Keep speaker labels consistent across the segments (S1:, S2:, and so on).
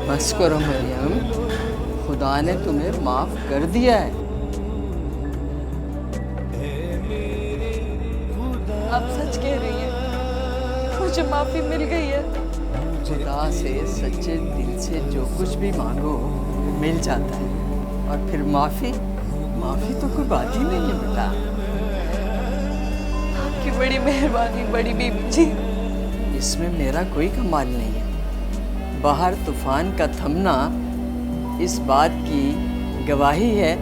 S1: बस करो मरियम, खुदा ने तुम्हें माफ कर दिया है।
S2: आप सच कह रही हैं, मुझे माफी मिल गई है।
S1: खुदा से सच्चे दिल से जो कुछ भी मांगो मिल जाता है। और फिर माफी तो कोई बात ही नहीं है बेटा।
S2: आपकी बड़ी मेहरबानी बड़ी बीबी जी।
S1: इसमें मेरा कोई कमाल नहीं है। बाहर तूफान का थमना इस बात की गवाही है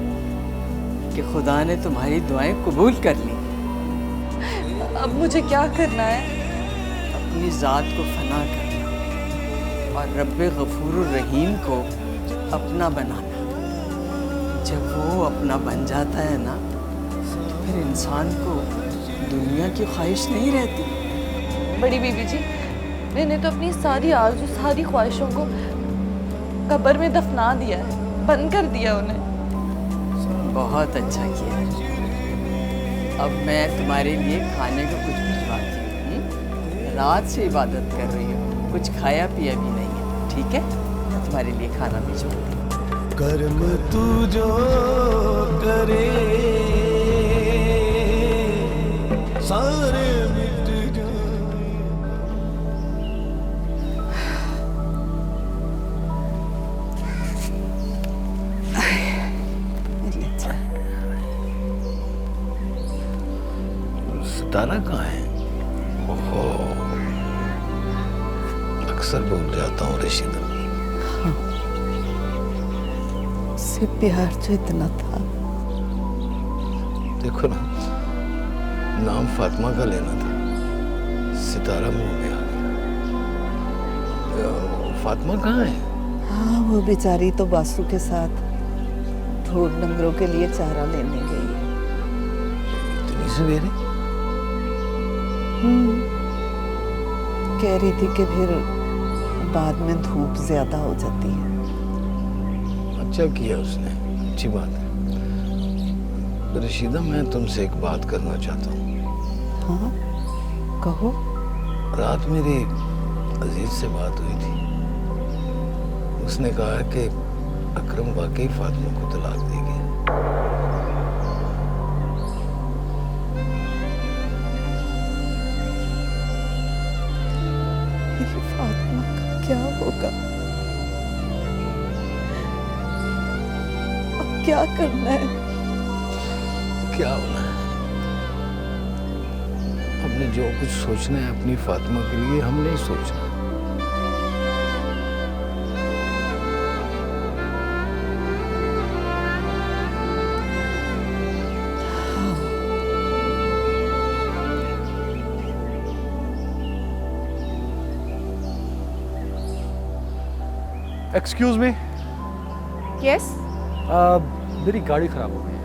S1: कि खुदा ने तुम्हारी दुआएं कबूल कर ली।
S2: अब मुझे क्या करना है?
S1: अपनी ज़ात को फना करना और रब्बे गफूर रहीम को अपना बनाना। जब वो अपना बन जाता है ना, तो फिर इंसान को दुनिया की ख्वाहिश नहीं रहती।
S2: बड़ी बीबी जी, मैंने तो अपनी सारी आरज़ू सारी ख्वाहिशों को कब्र में दफना दिया है, बंद कर दिया उन्हें।
S1: बहुत अच्छा किया। अब मैं तुम्हारे लिए खाने को कुछ भिजवाती हूँ। रात से इबादत कर रही हूँ, कुछ खाया पिया भी नहीं है, ठीक है? मैं तुम्हारे लिए खाना भिजवाती हूँ।
S3: कर्म तू जो करे सारे मिट जाए। सितारा कहाँ है? ओहो, अक्सर भूल जाता हूँ रशीदा।
S1: उससे प्यार जो इतना था।
S3: देखो ना, नाम फातिमा का लेना था, सितारा मुंह में आ गया। फातिमा कहाँ है?
S4: हाँ, वो बेचारी तो बासु के साथ ढोर डंगरों के लिए चारा लेने गई है।
S3: इतनी सवेरे?
S4: कह रही थी कि फिर बाद में धूप ज्यादा हो जाती है।
S3: अच्छा किया उसने, अच्छी बात है। रशीदा, मैं तुमसे एक बात करना चाहता हूँ।
S4: हाँ, कहो।
S3: रात मेरी अजीज से बात हुई थी। उसने कहा कि अकरम वाकई फातिमा को तलाक देगी।
S4: फातिमा का क्या होगा? अब क्या करना है?
S3: क्या होना है? हमने जो कुछ सोचना है अपनी फातिमा के लिए, हम नहीं सोचना।
S5: Excuse me.
S6: यस,
S5: मेरी गाड़ी खराब हो गई है।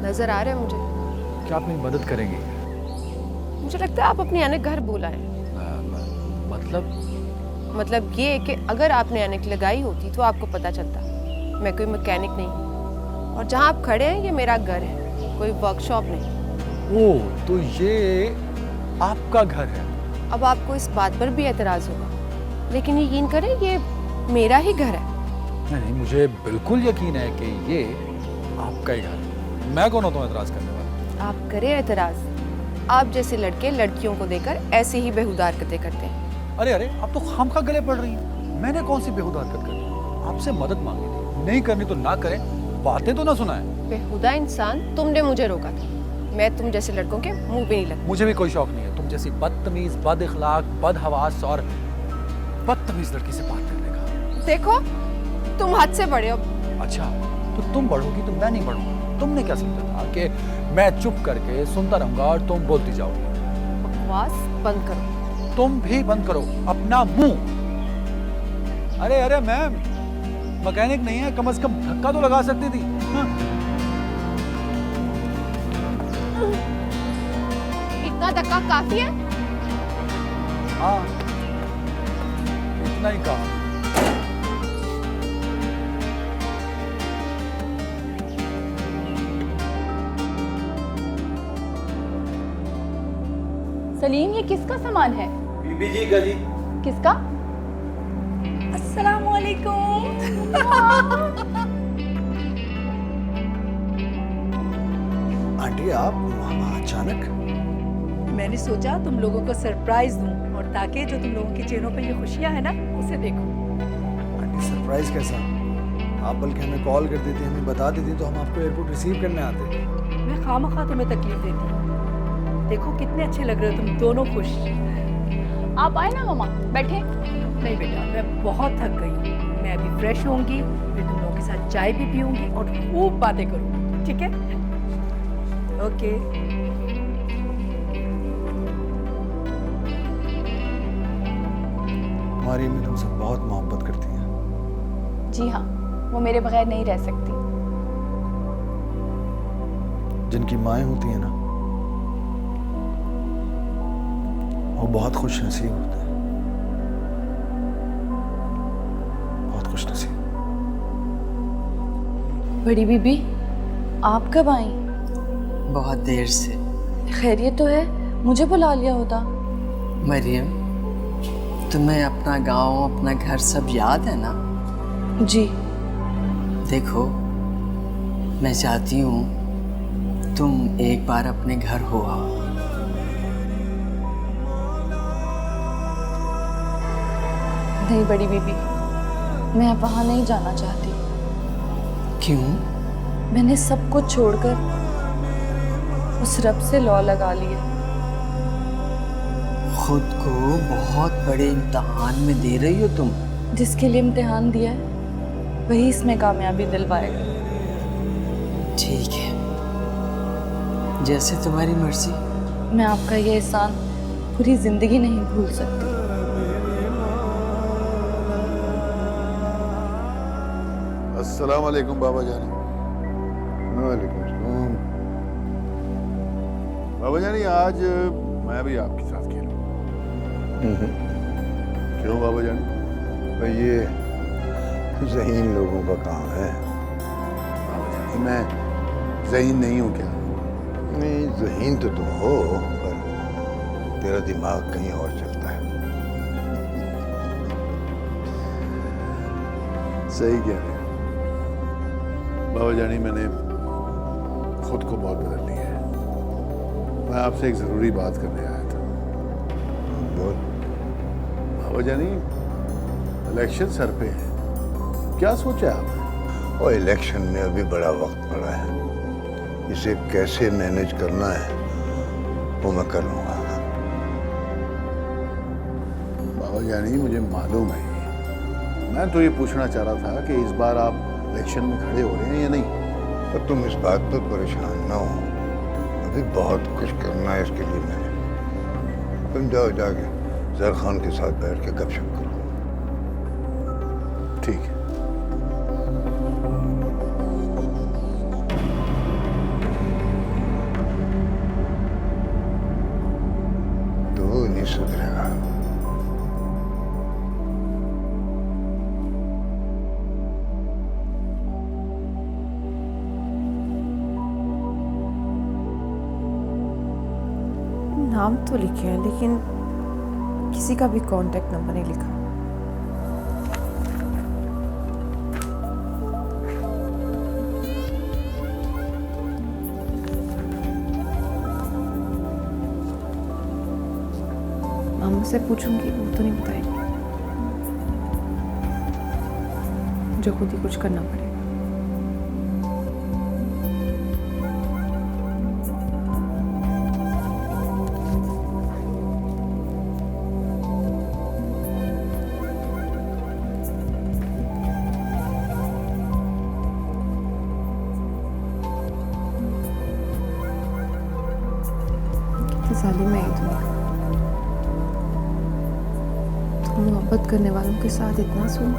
S6: नजर आ रहा है मुझे।
S5: क्या आप मेरी मदद करेंगे?
S6: मुझे लगता है आप अपनी ऐनक घर भूल आए। मतलब ये कि अगर आपने ऐनक लगाई होती तो आपको पता चलता। मैं कोई मैकेनिक नहीं हूँ और जहाँ आप खड़े हैं ये मेरा घर है, कोई वर्कशॉप नहीं।
S5: ओह, तो ये आपका घर है?
S6: अब आपको इस बात पर भी एतराज होगा, लेकिन यकीन करें ये मेरा ही घर है।
S5: नहीं, मुझे बिल्कुल यकीन है कि ये आपका ही घर है। मैं कौन होता हूँ एतराज करने वाला?
S6: आप करें एतराज। आप जैसे लड़के लड़कियों को देकर ऐसे ही बेहुदा हरकतें करते हैं।
S5: अरे अरे, आप तो खामखा गले पड़ रही हैं। मैंने कौन सी बेहुदा हरकत करी? आपसे मदद मांगी थी, नहीं करनी तो ना करें, बातें तो ना सुनाएं।
S6: बेहुदा इंसान तुमने मुझे रोका था। मैं तुम जैसे लड़कों के मुंह पे नहीं लगती।
S5: मुझे भी कोई शौक नहीं है तुम जैसी बदतमीज, बद इखलाक, बदहवास और बदतमीज लड़की से बात करने का।
S6: देखो, तुम हद से बड़े हो।
S5: अच्छा, तो तुम बढ़ोगी तो मैं नहीं बढ़ूंगा। तुमने क्या समझा था कि मैं चुप करके सुनता रहूंगा और तुम बोलती जाओगी?
S6: बकवास बंद करो।
S5: तुम भी बंद करो अपना मुंह। अरे अरे मैम, मैकेनिक नहीं है, कम से कम धक्का तो लगा सकती थी। हाँ?
S6: इतना धक्का काफी है?
S5: हाँ, इतना ही कहा।
S7: सलीम, ये किसका सामान है?
S8: बीबी जी का जी।
S7: किसका? अस्सलामुअलैकुम। आंटी आप अचानक?
S8: मैंने सोचा तुम लोगों को सरप्राइज दूं और ताकि जो तुम लोगों के चेहरों पे ये खुशियां है ना उसे देखो।
S7: आंटी सरप्राइज कैसा? आप बल्कि हमें कॉल कर देती, हमें बता देती तो हम आपको एयरपोर्ट रिसीव करने आते।
S8: मैं खामखा तुम्हें तकलीफ देती हूँ। देखो कितने अच्छे लग रहे हो तुम दोनों खुश।
S2: आप आए ना मम्मा, बैठे।
S8: नहीं बेटा, मैं बहुत थक गई हूँ। मैं अभी फ्रेश होंगी, फिर तुम लोगों के साथ चाय भी पीऊंगी और खूब बातें करूंगी, ठीक है? ओके।
S7: हमारी अम्मी तुमसे बहुत मोहब्बत करती हैं।
S2: जी हाँ, वो मेरे बगैर नहीं रह सकती।
S7: जिनकी माएँ होती हैं ना, वो बहुत खुश नसीब होते हैं, बहुत खुश नसीब।
S2: बड़ी बीबी, आप कब आई?
S1: बहुत देर से।
S2: खैरियत तो है, मुझे बुला लिया होता।
S1: मरियम, तुम्हें अपना गांव, अपना घर सब याद है ना?
S2: जी।
S1: देखो, मैं चाहती हूँ तुम एक बार अपने घर हो आओ।
S2: नहीं बड़ी बीबी, मैं अब वहाँ नहीं जाना चाहती।
S1: क्यों?
S2: मैंने सब कुछ छोड़कर उस रब से लौ लगा ली है।
S1: खुद को बहुत बड़े इम्तिहान में दे रही हो तुम।
S2: जिसके लिए इम्तिहान दिया है वही इसमें कामयाबी दिलवाएगा।
S1: ठीक है, जैसे तुम्हारी मर्जी।
S2: मैं आपका ये एहसान पूरी जिंदगी नहीं भूल सकती।
S9: अस्सलाम वालेकुम बाबा जानी।
S3: वालेकुम सलाम।
S9: बाबा जानी, आज मैं भी आपके साथ खेलूं। क्यों बाबा जानी?
S3: भाई ये ज़हीन लोगों का काम है।
S9: बाबा जानी, मैं ज़हीन नहीं हूँ क्या?
S3: नहीं, ज़हीन तो तुम हो, पर तेरा दिमाग कहीं और चलता है।
S9: सही कह रहे हैं बाबा जानी, मैंने खुद को बहुत बदल लिया है। मैं आपसे एक ज़रूरी बात करने आया था।
S3: बोल।
S9: बाबा जानी, इलेक्शन सर पे है, क्या सोचा आपने?
S3: और इलेक्शन में अभी बड़ा वक्त पड़ा है, इसे कैसे मैनेज करना है वो मैं कर लूँगा।
S9: बाबा जानी, मुझे मालूम है। मैं तो ये पूछना चाह रहा था कि इस बार आप इलेक्शन में खड़े हो रहे हैं या नहीं?
S3: तो तुम इस बात पर परेशान ना हो, अभी बहुत कुछ करना है इसके लिए मैंने। तुम जाओ, जाके ज़र खान के साथ बैठ के गपशप करो।
S9: ठीक है।
S3: तो नहीं सुधरेगा।
S6: नाम तो लिखे हैं लेकिन किसी का भी कांटेक्ट नंबर नहीं लिखा। मामा से पूछूंगी, वो तो नहीं बताएगी। जो खुद ही कुछ करना पड़ेगा। जालिम है तुम। तुम मोहब्बत करने वालों के साथ इतना सुन।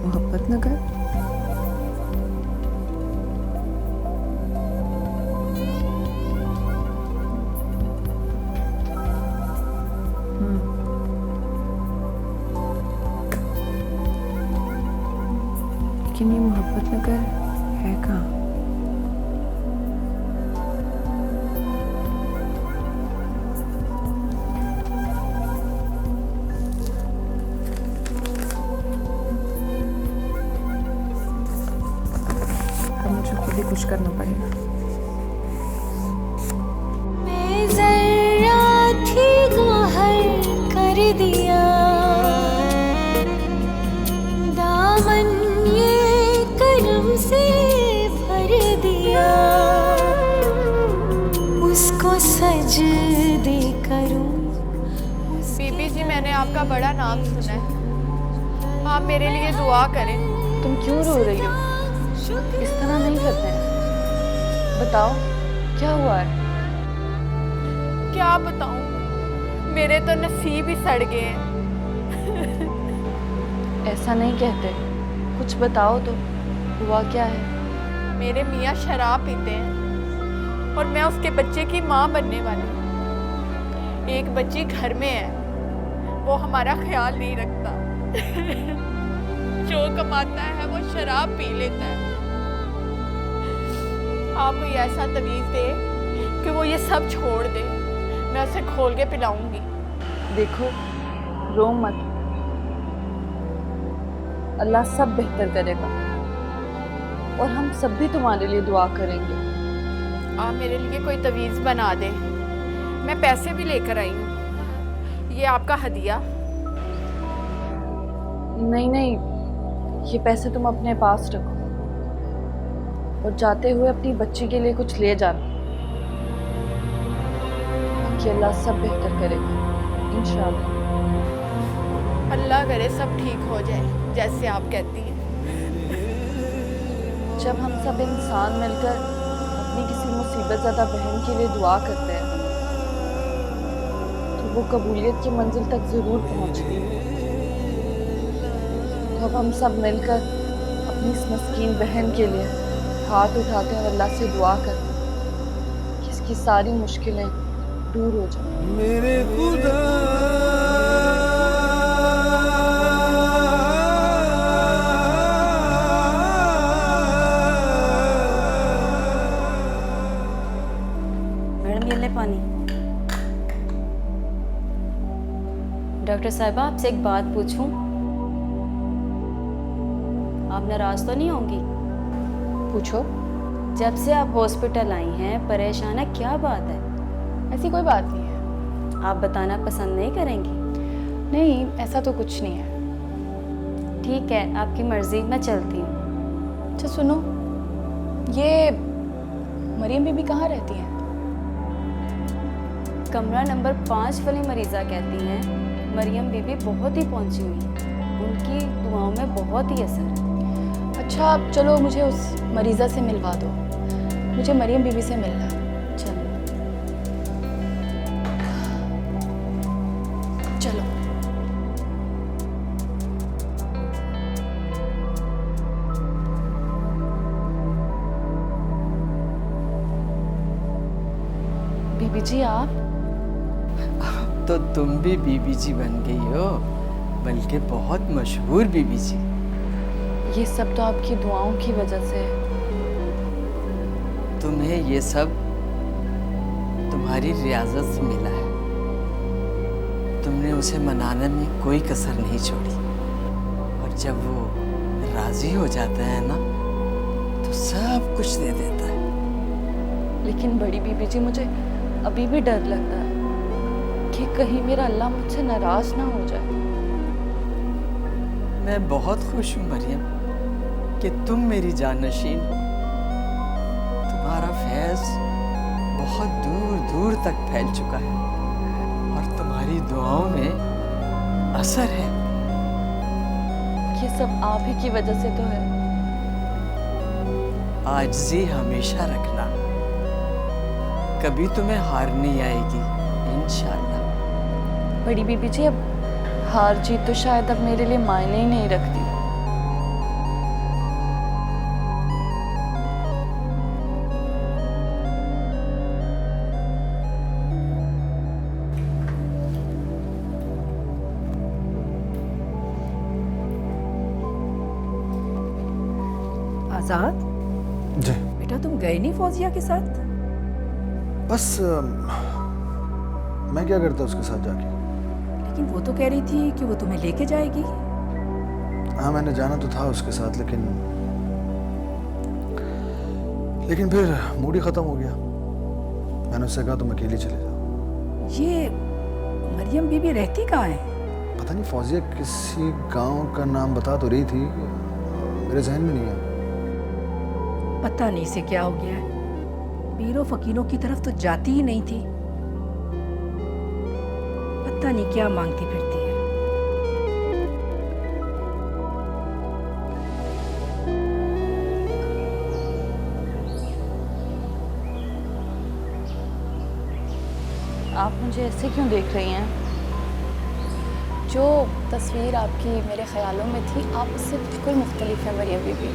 S6: मोहब्बत न कर। लेकिन ये मोहब्बत नगर है कहाँ?
S10: कुछ करना पड़ेगा।
S11: मैं जरा थी गोहर कर दिया, दामन ये करम से भर दिया, उसको सजदे करूं।
S6: बीबी जी, मैंने आपका बड़ा नाम सुना है, आप मेरे लिए दुआ करें।
S2: तुम क्यों रो रही हो? इस तरह नहीं करते हैं। बताओ क्या हुआ है?
S6: क्या बताऊं, मेरे तो नसीब ही सड़ गए हैं।
S2: ऐसा नहीं कहते, कुछ बताओ तो, हुआ क्या है?
S6: मेरे मियाँ शराब पीते हैं और मैं उसके बच्चे की माँ बनने वाली हूँ। एक बच्ची घर में है, वो हमारा ख्याल नहीं रखता। जो कमाता है वो शराब पी लेता है। आप कोई ऐसा तवीज़ दे कि वो ये सब छोड़ दे, मैं उसे खोल के पिलाऊंगी।
S2: देखो, रो मत, अल्लाह सब बेहतर करेगा और हम सब भी तुम्हारे लिए दुआ करेंगे।
S6: आप मेरे लिए कोई तवीज़ बना दे, मैं पैसे भी लेकर आई हूँ, ये आपका हदिया।
S2: नहीं नहीं, ये पैसे तुम अपने पास रखो और जाते हुए अपनी बच्ची के लिए कुछ ले जाना, कि अल्लाह सब बेहतर करेगा इंशाअल्लाह।
S6: अल्लाह करे सब ठीक हो जाए जैसे आप कहती हैं।
S2: जब हम सब इंसान मिलकर अपनी किसी मुसीबत ज़्यादा बहन के लिए दुआ करते हैं तो वो कबूलियत की मंजिल तक ज़रूर पहुंचती है। तो अब हम सब मिलकर अपनी इस मस्कीन बहन के लिए हाथ उठाते हैं और अल्लाह से दुआ करते हैं कि इसकी सारी मुश्किलें दूर हो जाएं।
S12: मेरे खुदा
S13: मैडम, ये ले पानी। डॉक्टर साहिबा, आपसे एक बात पूछूं? आप नाराज तो नहीं होंगी?
S6: पूछो।
S13: जब से आप हॉस्पिटल आई हैं, परेशान है, क्या बात है?
S6: ऐसी कोई बात नहीं है।
S13: आप बताना पसंद नहीं करेंगी?
S6: नहीं, ऐसा तो कुछ नहीं है।
S13: ठीक है, आपकी मर्जी, मैं चलती हूँ।
S6: अच्छा सुनो, ये मरियम बीबी कहाँ रहती हैं?
S13: कमरा नंबर 5 वाली मरीज़ा कहती हैं मरियम बीबी बहुत ही पहुंची हुई है, उनकी दुआओं में बहुत ही असर है।
S6: अच्छा, चलो मुझे उस मरीज़ा से मिलवा दो, मुझे मरियम बीबी से मिलना है।
S13: चलो
S6: चलो। बीबी जी, आप
S1: तो तुम भी बीबी जी बन गई हो, बल्कि बहुत मशहूर बीबी जी।
S2: ये सब तो आपकी दुआओं की वजह से है।
S1: तुम्हें ये सब तुम्हारी रियाजत से मिला है। तुमने उसे मनाने में कोई कसर नहीं छोड़ी, और जब वो राजी हो जाता है ना तो सब कुछ दे देता है।
S2: लेकिन बड़ी बीबी जी, मुझे अभी भी डर लगता है कि कहीं मेरा अल्लाह मुझसे नाराज ना हो जाए।
S1: मैं बहुत खुश हूँ मरियम कि तुम मेरी जानशीन हो। तुम्हारा फैज़ बहुत दूर दूर तक फैल चुका है और तुम्हारी दुआओं में असर है।
S2: ये सब आप ही की वजह से तो है।
S1: आजिज़ी हमेशा रखना, कभी तुम्हें हार नहीं आएगी इंशाअल्लाह।
S2: बड़ी बीबी जी, अब हार जीत तो शायद अब मेरे लिए मायने ही नहीं रखती।
S8: आजाद
S7: जी
S8: बेटा, तुम गए नहीं फौजिया के साथ?
S7: बस मैं क्या करता उसके साथ जाके?
S8: लेकिन वो तो कह रही थी कि वो तुम्हें लेके जाएगी।
S7: हाँ, मैंने जाना तो था उसके साथ, लेकिन लेकिन फिर मूड ही खत्म हो गया। मैंने उससे कहा तुम अकेली चले जाओ।
S8: ये मरियम बीबी रहती कहाँ है?
S7: पता नहीं, फौजिया किसी गांव का नाम बता तो रही थी, मेरे जहन में नहीं है।
S8: पता नहीं इसे क्या हो गया है, पीरों फकीरों की तरफ तो जाती ही नहीं थी। पता नहीं क्या मांगती फिरती है।
S13: आप मुझे ऐसे क्यों देख रही हैं? जो तस्वीर आपकी मेरे ख्यालों में थी, आप उससे बिल्कुल मुख्तलिफ है मरियम बीबी।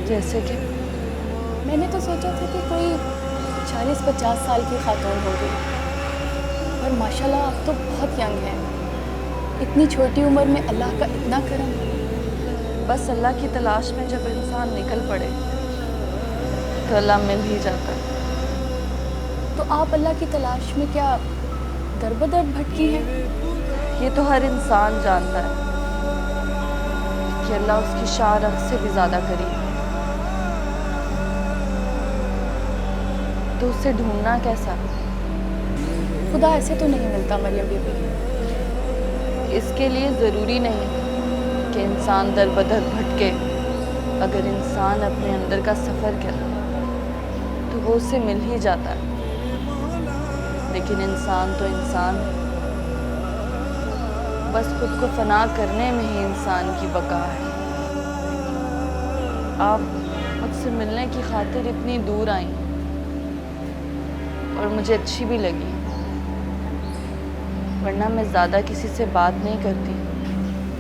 S2: जैसे कि
S13: मैंने तो सोचा था कि कोई 40-50 साल की खातून होगी, और माशाल्लाह आप तो बहुत यंग हैं। इतनी छोटी उम्र में अल्लाह का इतना करम।
S2: बस अल्लाह की तलाश में जब इंसान निकल पड़े तो अल्लाह मिल ही जाता है।
S13: तो आप अल्लाह की तलाश में क्या दर-बदर भटकी हैं?
S2: ये तो हर इंसान जानता है कि अल्लाह उसकी शाह रख से भी ज़्यादा करीब है, तो उसे ढूंढना कैसा?
S13: खुदा ऐसे तो नहीं मिलता मरियम बीबी।
S2: इसके लिए ज़रूरी नहीं कि इंसान दर बदर भटके। अगर इंसान अपने अंदर का सफ़र करे तो वो उसे मिल ही जाता है। लेकिन इंसान तो इंसान है, बस खुद को फना करने में ही इंसान की बका है। आप मुझसे मिलने की खातिर इतनी दूर आई और मुझे अच्छी भी लगी, वरना मैं ज़्यादा किसी से बात नहीं करती।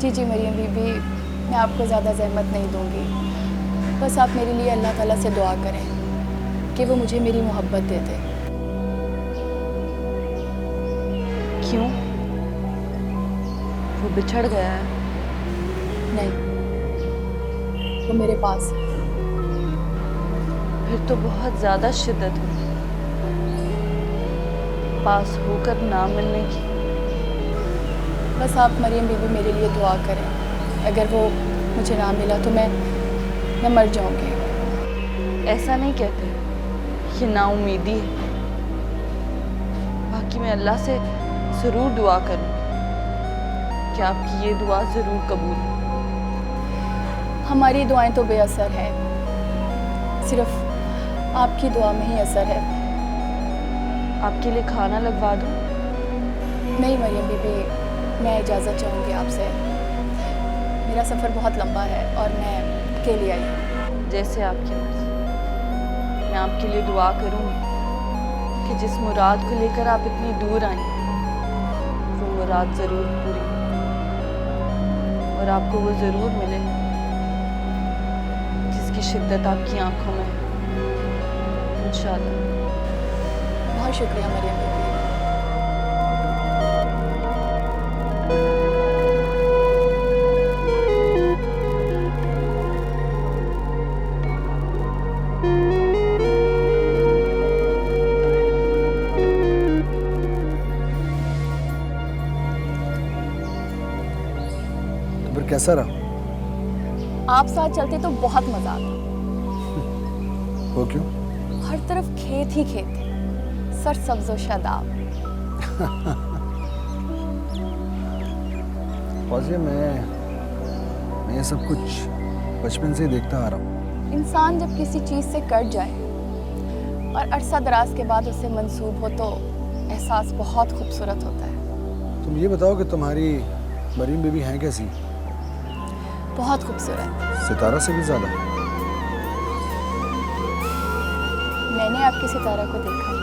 S13: जी जी मरियम बीबी, मैं आपको ज़्यादा ज़हमत नहीं दूँगी। बस आप मेरे लिए अल्लाह ताला से दुआ करें कि वो मुझे मेरी मोहब्बत दे दे।
S2: क्यों? वो बिछड़ गया है?
S13: नहीं, वो मेरे पास है।
S2: फिर तो बहुत ज़्यादा शिद्दत है पास होकर ना मिलने की।
S13: बस आप मरियम बीबी मेरे लिए दुआ करें। अगर वो मुझे ना मिला तो मैं मर जाऊंगी।
S2: ऐसा नहीं कहते, ये नाउमीदी है। बाकी मैं अल्लाह से ज़रूर दुआ करूँ कि आपकी ये दुआ ज़रूर कबूल हो।
S13: हमारी दुआएं तो बेअसर हैं, सिर्फ आपकी दुआ में ही असर है।
S2: आपके लिए खाना लगवा दूँ?
S13: नहीं मरियम बीबी, मैं इजाज़त चाहूँगी आपसे। मेरा सफ़र बहुत लंबा है और मैं अकेली आई हूँ।
S2: जैसे आपकी मर्ज़ी। मैं आपके लिए दुआ करूँगी कि जिस मुराद को लेकर आप इतनी दूर आई वो मुराद ज़रूर पूरी और आपको वो ज़रूर मिले जिसकी शिद्दत आपकी आंखों में है, इंशाअल्लाह।
S13: बहुत शुक्रिया मरियम बीबी।
S7: तो फिर कैसा रहा?
S13: आप साथ चलते तो बहुत मजा आता।
S7: वो क्यों?
S13: हर तरफ खेत ही खेत, सरसब्ज़ व शादाब।
S7: फौजिया, मैं ये सब कुछ बचपन से ही देखता आ रहा हूँ।
S13: इंसान जब किसी चीज़ से कट जाए और अरसा दराज के बाद उसे मंसूब हो तो एहसास बहुत खूबसूरत होता है।
S7: तुम ये बताओ कि तुम्हारी मरीम बीबी हैं कैसी?
S13: बहुत खूबसूरत।
S7: सितारा से भी ज़्यादा?
S13: मैंने आपकी सितारा को देखा ही।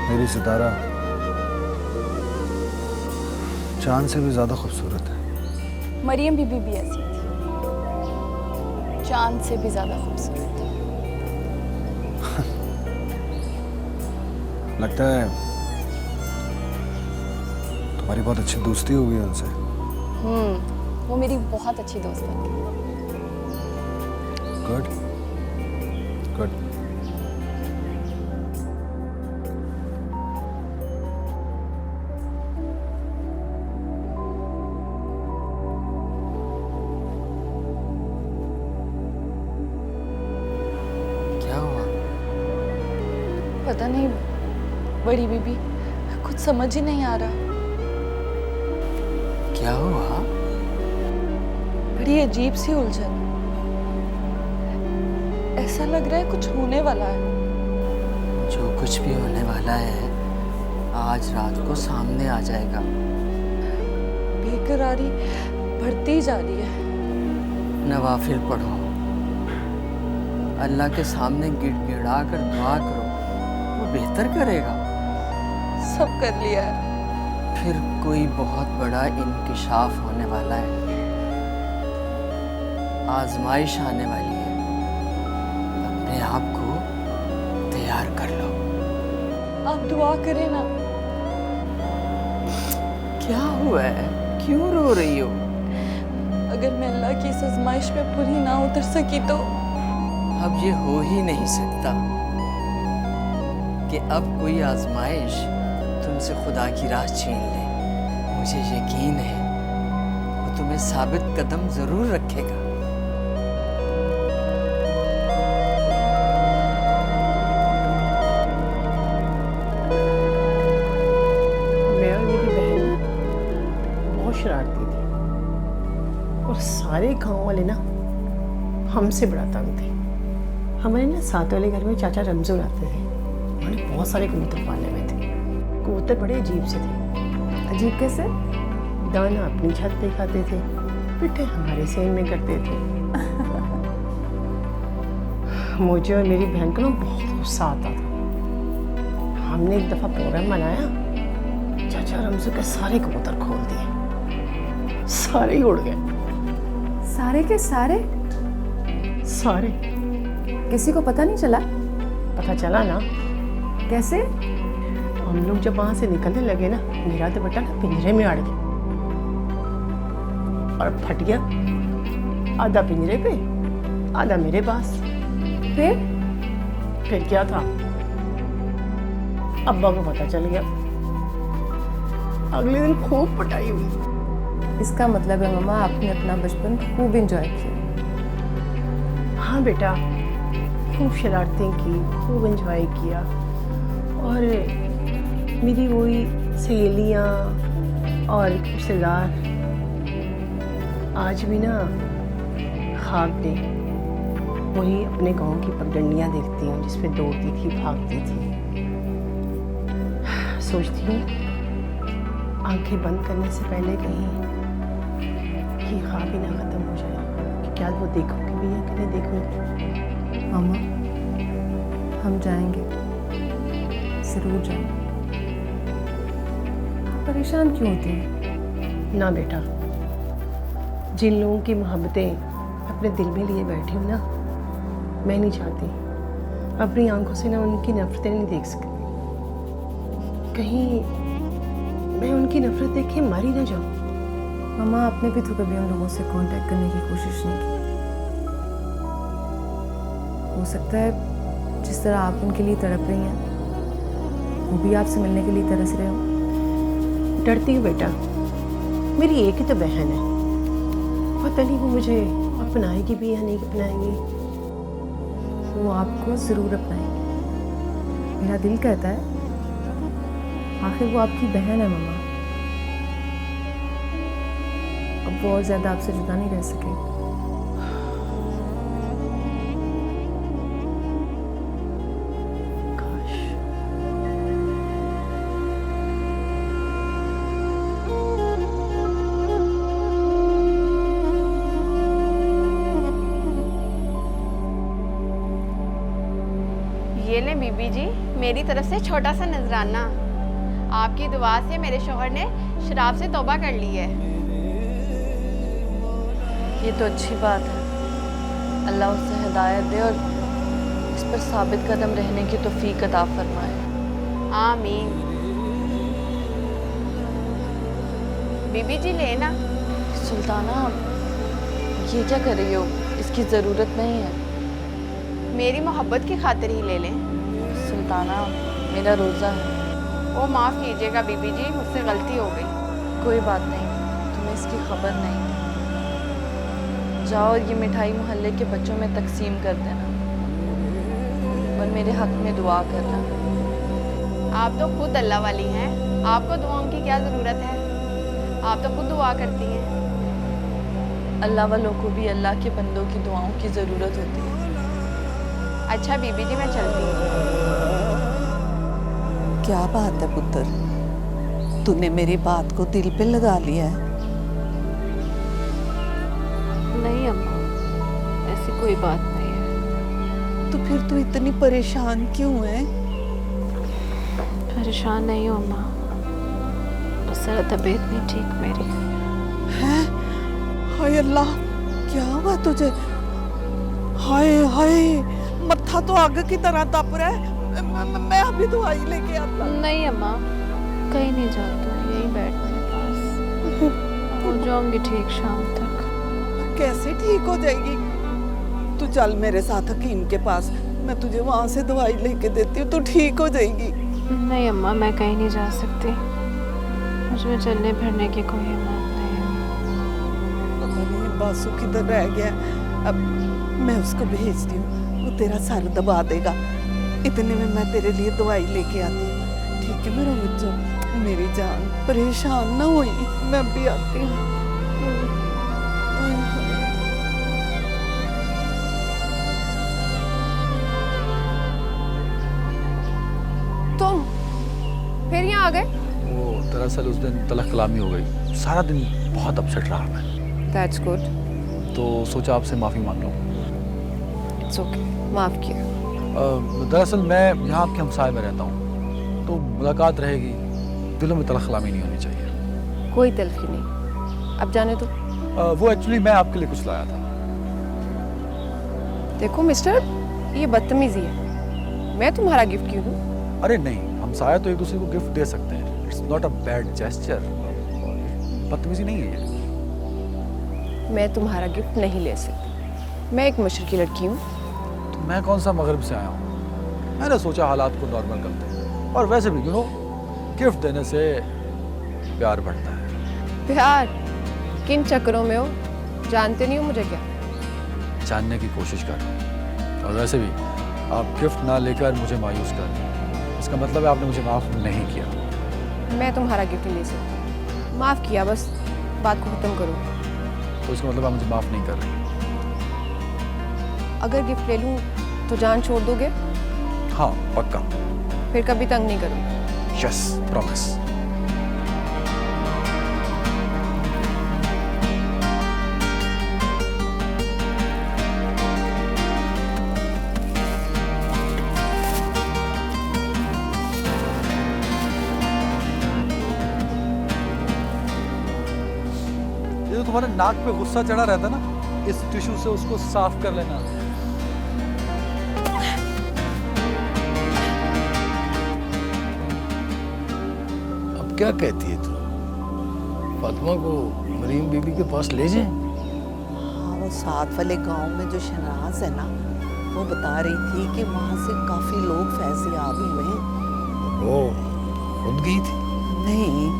S7: मेरी सितारा चांद से भी ज़्यादा खूबसूरत है।
S13: मरियम बीबी भी ऐसी थी, चांद से भी ज़्यादा खूबसूरत।
S7: लगता है तुम्हारी बहुत अच्छी दोस्ती हो गई उनसे।
S13: वो मेरी बहुत अच्छी दोस्त बन गई।
S7: Good good.
S2: पता नहीं बड़ी बीबी, कुछ समझ ही नहीं आ रहा।
S1: क्या हुआ?
S2: बड़ी अजीब सी उलझन। ऐसा लग रहा है कुछ होने वाला है।
S1: जो कुछ भी होने वाला है आज रात को सामने आ जाएगा।
S2: बेकरारी बढ़ती जा रही है।
S1: नवाफिल पढ़ो, अल्लाह के सामने गिड़गिड़ा कर दुआ करो, वो बेहतर करेगा।
S2: सब कर लिया है।
S1: फिर कोई बहुत बड़ा इंकिशाफ होने वाला है, आजमाइश आने वाली है। अपने आप को तैयार कर लो।
S2: आप दुआ करें ना।
S1: क्या हुआ है? क्यों रो रही हो?
S2: अगर मैं अल्लाह की इस आजमाइश में पूरी ना उतर सकी तो?
S1: अब ये हो ही नहीं सकता कि अब कोई आजमाइश तुमसे खुदा की राह छीन ले। मुझे यकीन है वो तुम्हें साबित कदम जरूर रखेगा।
S10: मैं और मेरी बहन बहुत शरारती थी और सारे गांव वाले ना हमसे बड़ा तंग थे। हमारे ना साथ वाले घर में चाचा रमजू रहते थे। उन्होंने बहुत सारे कबूतर पाले हुए थे। कबूतर बड़े अजीब से थे।
S8: अजीब कैसे?
S10: दाना अपनी छत पे खाते थे, पिट्ठे हमारे सेन में करते थे। मुझे और मेरी बहन को ना बहुत गुस्सा आता था। हमने एक दफ़ा प्रोग्राम बनाया, चाचा रमजू के सारे कबूतर खोल दिए, सारे ही उड़ गए।
S8: सारे के सारे?
S10: सारे।
S8: किसी को पता नहीं चला?
S10: पता चला ना।
S8: कैसे?
S10: हम लोग जब वहां से निकलने लगे ना, मेरा तो बेटा ना पिंजरे में अड़ गया और फट गया। आधा पिंजरे पे, आधा मेरे पास। फिर क्या था, अब्बा को पता चल गया। अगले दिन खूब पिटाई हुई।
S8: इसका मतलब है मम्मा आपने अपना बचपन खूब एंजॉय किया।
S10: हाँ बेटा, खूब शरारतें की, खूब एंजॉय किया। और मेरी वही सहेलियाँ और रिश्तेदार आज भी ना ख्वाब में वही अपने गांव की पगडंडियाँ देखती हूँ जिस पे दौड़ती थी, भागती थी। सोचती हूँ आंखें बंद करने से पहले कहीं ये ख्वाब ही ना ख़त्म हो जाए कि क्या वो देखोगे भी या कि नहीं देखोगे।
S8: मामा हम जाएंगे, ज़रूर जाएंगे। परेशान क्यों होती हैं?
S10: ना बेटा, जिन लोगों की मोहब्बतें अपने दिल में लिए बैठी हूँ ना, मैं नहीं चाहती अपनी आंखों से ना उनकी नफरतें नहीं देख सकती। कहीं मैं उनकी नफरत देख के मर ही ना जाऊँ।
S8: मामा आपने भी तो कभी उन लोगों से कांटेक्ट करने की कोशिश नहीं की। हो सकता है जिस तरह आप उनके लिए तड़प रही हैं वो भी आपसे मिलने के लिए तरस रहे हो।
S10: डरती हूँ बेटा, मेरी एक ही तो बहन है, पता नहीं वो मुझे अपनाएगी भी या नहीं अपनाएगी।
S8: वो आपको ज़रूर अपनाएगी, मेरा दिल कहता है। आखिर वो आपकी बहन है मम्मा, अब वो और ज़्यादा आपसे जुदा नहीं रह सकेगी।
S6: ये ले बीबी जी, मेरी तरफ से छोटा सा नजराना। आपकी दुआ से मेरे शौहर ने शराब से तौबा कर ली है।
S2: ये तो अच्छी बात है। अल्लाह उसे हिदायत दे और इस पर साबित कदम रहने की तौफीक अता फरमाए।
S6: आमीन। बीबी जी लेना।
S2: सुल्ताना, ये क्या कर रही हो? इसकी ज़रूरत नहीं है।
S6: मेरी मोहब्बत की खातिर ही ले लें।
S2: सुल्ताना, मेरा रोज़ा है।
S6: ओ माफ़ कीजिएगा बीबी जी, मुझसे गलती हो गई।
S2: कोई बात नहीं, तुम्हें इसकी खबर नहीं। जाओ और ये मिठाई मोहल्ले के बच्चों में तकसीम कर देना और मेरे हक में दुआ करना।
S6: आप तो खुद अल्लाह वाली हैं, आपको दुआओं की क्या ज़रूरत है? आप तो खुद दुआ करती हैं।
S2: अल्लाह वालों को भी अल्लाह के बंदों की दुआओं की ज़रूरत होती है।
S6: अच्छा बीबी जी, मैं चलती हूँ।
S4: क्या बात है पुत्र, तूने मेरी बात को दिल पे लगा लिया है?
S13: नहीं अम्मा, ऐसी कोई बात नहीं है।
S4: तो फिर तू इतनी परेशान क्यों है?
S13: परेशान नहीं हूँ अम्मा, बस जरा तबीयत नहीं ठीक मेरी।
S4: हैं? हाय अल्लाह, क्या हुआ तुझे? हाय हाय, मत्था तो आग की तरह तप रहा है। मैं अभी दवाई लेके आता।
S13: नहीं अम्मा, कहीं नहीं जाता, यहीं बैठ मेरे पास। हो जाऊंगी ठीक शाम तक।
S4: कैसे ठीक हो जाएगी? तू चल मेरे साथ हकीम के पास, मैं तुझे वहाँ से दवाई लेके देती हूँ, तू ठीक हो जाएगी।
S13: नहीं अम्मा, मैं कहीं नहीं जा सकती, मुझे चलने फिरने की कोई हिम्मत नहीं है।
S4: पता नहीं बासु किधर रह गया, अब मैं उसको भेजती हूँ, वो तेरा सर दबा देगा। इतने में मैं तेरे लिए दवाई लेके आती हूँ, ठीक है मेरा बच्चा? मेरी जान परेशान ना होई, मैं भी आती हूँ।
S6: तुम फिर यहाँ आ गए?
S5: वो दरअसल उस दिन तलख कलामी हो गई, सारा दिन बहुत अपसेट रहा मैं।
S6: That's good.
S5: तो सोचा आपसे माफ़ी मांग लूँ।
S6: इट्स ओके, माफ़ किया।
S5: दरअसल मैं यहाँ आपके हमसाए में रहता हूँ, तो मुलाकात रहेगी, दिलों में तलख कलामी नहीं होनी चाहिए।
S6: कोई तलखी नहीं, अब जाने दो।
S5: वो एक्चुअली मैं आपके लिए कुछ लाया था।
S6: देखो मिस्टर, ये बदतमीजी है, मैं तुम्हारा गिफ्ट क्यों दूँ?
S5: अरे नहीं, हमसाया तो एक दूसरे को गिफ्ट दे सकते हैं, it's not a bad gesture, बदतमीजी नहीं है ये।
S6: मैं तुम्हारा गिफ्ट नहीं ले सकती, मैं एक मुशर की लड़की हूँ।
S5: तो मैं कौन सा मगरब से आया हूँ, मैंने सोचा हालात को नॉर्मल करते हैं, और वैसे भी गिफ्ट देने से प्यार बढ़ता है।
S6: प्यार? किन चक्करों में हो, जानते नहीं हो मुझे क्या?
S5: जानने की कोशिश कर रहा हूँ, और वैसे भी आप गिफ्ट ना लेकर मुझे मायूस कर रहे हैं, इसका मतलब है आपने मुझे माफ़ नहीं किया।
S6: मैं तुम्हारा गिफ्ट नहीं ले सकती, माफ़ किया, बस बात को ख़त्म करो।
S5: तो इसका मतलब आप मुझे माफ़ नहीं कर रही?
S6: अगर गिफ्ट ले लूँ तो जान छोड़ दोगे?
S5: हाँ पक्का।
S6: फिर कभी तंग नहीं करूँगी।
S5: Yes, promise. ये तो तुम्हारे नाक पे गुस्सा चढ़ा रहता ना, इस टिश्यू से उसको साफ कर लेना।
S12: अब क्या कहती है तू? फातिमा को मरीम बीबी के पास ले जाएं?
S4: हाँ, वो साथ वाले गांव में जो शनाज है ना, वो बता रही थी कि वहाँ से काफी लोग फैज़याब हुए हैं।
S12: वो खुद गई थी?
S4: नहीं,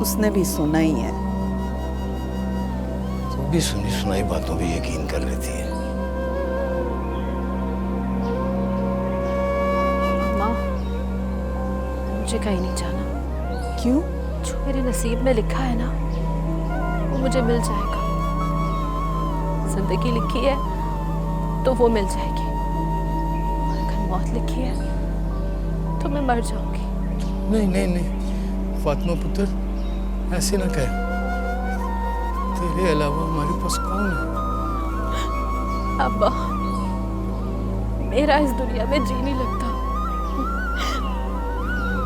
S4: उसने भी सुना ही है।
S12: तो भी सुनी सुनाई बातों पे यकीन कर लेती है।
S13: अम्मा, मुझे कहीं नहीं जाना।
S4: क्यों?
S13: जो मेरे नसीब में लिखा है ना, वो मुझे मिल जाएगा। जिंदगी लिखी है तो वो मिल जाएगी, और अगर मौत लिखी है तो मैं मर जाऊंगी।
S12: नहीं नहीं नहीं फातिमा पुत्र, ऐसे ना कह, तेरे अलावा हमारे पास कौन है?
S13: अब्बा, मेरा इस दुनिया में जी नहीं लगता।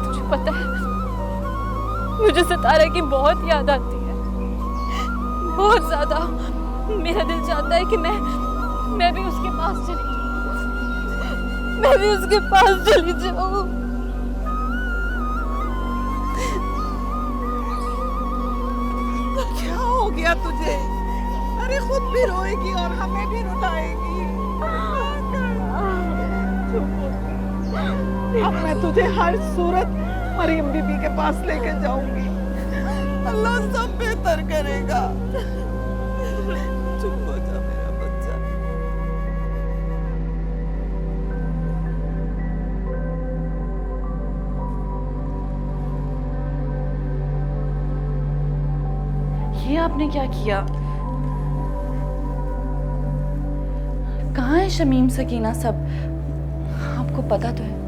S13: तुझे पता है, मुझे सितारे की बहुत याद आती है, बहुत ज्यादा। मेरा दिल चाहता है कि मैं भी उसके पास चली जाऊं, मैं भी उसके पास चली जाऊं।
S4: क्या हो गया तुझे? अरे खुद भी रोएगी और हमें भी रुलाएगी। अब मैं तुझे हर सूरत मरियम बीबी के पास लेके जाऊंगी, अल्लाह सब बेहतर करेगा। चुप हो जा मेरा बच्चा।
S2: आपने क्या किया? कहाँ है शमीम, सकीना सब? आपको पता तो है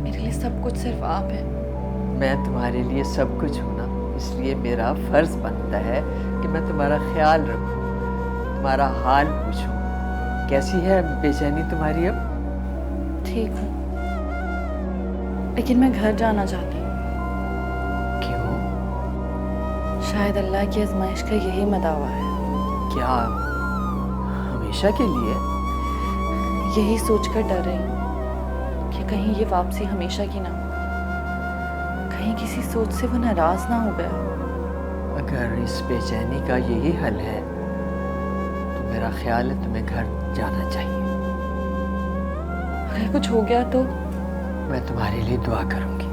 S2: मेरे लिए सब कुछ सिर्फ आप है।
S1: मैं तुम्हारे लिए सब कुछ हूँ ना, इसलिए मेरा फर्ज बनता है कि मैं तुम्हारा ख्याल रखूँ, तुम्हारा हाल पूछूँ। कैसी है बेचैनी तुम्हारी अब?
S2: ठीक हूँ, लेकिन मैं घर जाना चाहती हूँ।
S1: क्यों?
S2: शायद अल्लाह की आजमाइश का यही मदावा है।
S1: क्या हमेशा के लिए?
S2: यही सोचकर डर रही हूँ कि कहीं ये वापसी हमेशा की ना हो, कहीं किसी सोच से वो नाराज ना हो गया।
S1: अगर इस बेचैनी का यही हल है तो मेरा ख्याल है तुम्हें घर जाना चाहिए।
S2: अगर कुछ हो गया तो?
S1: मैं तुम्हारे लिए दुआ करूंगी।